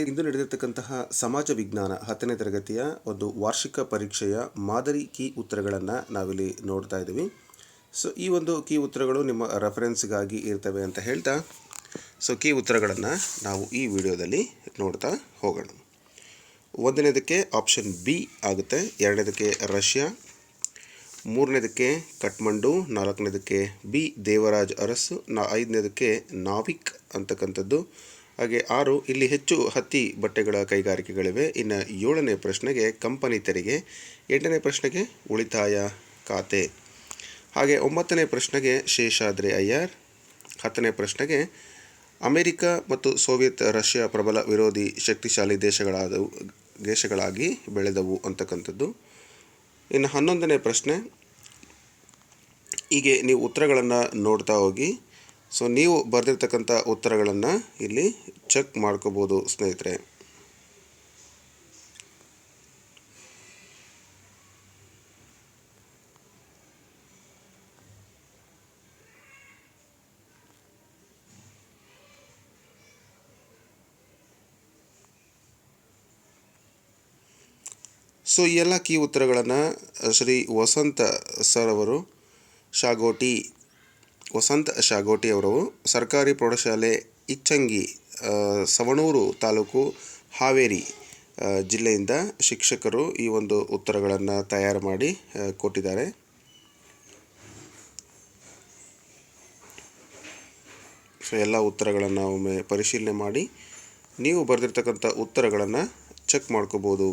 ಇಂದು ನಡೆದಿರ್ತಕ್ಕಂತಹ ಸಮಾಜ ವಿಜ್ಞಾನ 10ನೇ ತರಗತಿಯ ಒಂದು ವಾರ್ಷಿಕ ಪರೀಕ್ಷೆಯ ಮಾದರಿ ಕೀ ಉತ್ತರಗಳನ್ನು ನಾವಿಲ್ಲಿ ನೋಡ್ತಾ ಇದ್ದೀವಿ. ಸೊ ಈ ಒಂದು ಕೀ ಉತ್ತರಗಳು ನಿಮ್ಮ ರೆಫರೆನ್ಸ್ಗಾಗಿ ಇರ್ತವೆ ಅಂತ ಹೇಳ್ತಾ ಕೀ ಉತ್ತರಗಳನ್ನು ನಾವು ಈ ವಿಡಿಯೋದಲ್ಲಿ ನೋಡ್ತಾ ಹೋಗೋಣ. ಒಂದನೇದಕ್ಕೆ ಆಪ್ಷನ್ ಬಿ ಆಗುತ್ತೆ, ಎರಡನೇದಕ್ಕೆ ರಷ್ಯಾ, ಮೂರನೇದಕ್ಕೆ ಕಠ್ಮಂಡು, ನಾಲ್ಕನೇದಕ್ಕೆ ಬಿ ದೇವರಾಜ್ ಅರಸು, ಐದನೇದಕ್ಕೆ ನಾವಿಕ್ ಅಂತಕ್ಕಂಥದ್ದು, ಹಾಗೆ 6 ಇಲ್ಲಿ ಹೆಚ್ಚು ಹತ್ತಿ ಬಟ್ಟೆಗಳ ಕೈಗಾರಿಕೆಗಳಿವೆ. ಇನ್ನು 7ನೇ ಪ್ರಶ್ನೆಗೆ ಕಂಪನಿ ತೆರಿಗೆ, 8ನೇ ಪ್ರಶ್ನೆಗೆ ಉಳಿತಾಯ ಖಾತೆ, ಹಾಗೆ 9ನೇ ಪ್ರಶ್ನೆಗೆ ಶೇಷಾದ್ರಿ ಅಯ್ಯರ್, 10ನೇ ಪ್ರಶ್ನೆಗೆ ಅಮೆರಿಕ ಮತ್ತು ಸೋವಿಯತ್ ರಷ್ಯಾ ಪ್ರಬಲ ವಿರೋಧಿ ಶಕ್ತಿಶಾಲಿ ದೇಶಗಳಾಗಿ ಬೆಳೆದವು ಅಂತಕ್ಕಂಥದ್ದು. ಇನ್ನು 11ನೇ ಪ್ರಶ್ನೆ, ಹೀಗೆ ನೀವು ಉತ್ತರಗಳನ್ನು ನೋಡ್ತಾ ಹೋಗಿ. ನೀವು ಬರೆದಿರ್ತಕ್ಕಂಥ ಉತ್ತರಗಳನ್ನು ಇಲ್ಲಿ ಚೆಕ್ ಮಾಡ್ಕೋಬೋದು ಸ್ನೇಹಿತರೆ. ಈ ಎಲ್ಲ ಕೀ ಉತ್ತರಗಳನ್ನು ಶ್ರೀ ವಸಂತ ಶಾಗೋಟಿ ಅವರು ಸರ್ಕಾರಿ ಪ್ರೌಢಶಾಲೆ ಇಚ್ಚಂಗಿ, ಸವಣೂರು ತಾಲೂಕು, ಹಾವೇರಿ ಜಿಲ್ಲೆಯಿಂದ ಶಿಕ್ಷಕರು ಈ ಒಂದು ಉತ್ತರಗಳನ್ನು ತಯಾರು ಮಾಡಿ ಕೊಟ್ಟಿದ್ದಾರೆ. ಎಲ್ಲ ಉತ್ತರಗಳನ್ನು ಒಮ್ಮೆ ಪರಿಶೀಲನೆ ಮಾಡಿ ನೀವು ಬರೆದಿರ್ತಕ್ಕಂಥ ಉತ್ತರಗಳನ್ನು ಚೆಕ್ ಮಾಡ್ಕೋಬೋದು.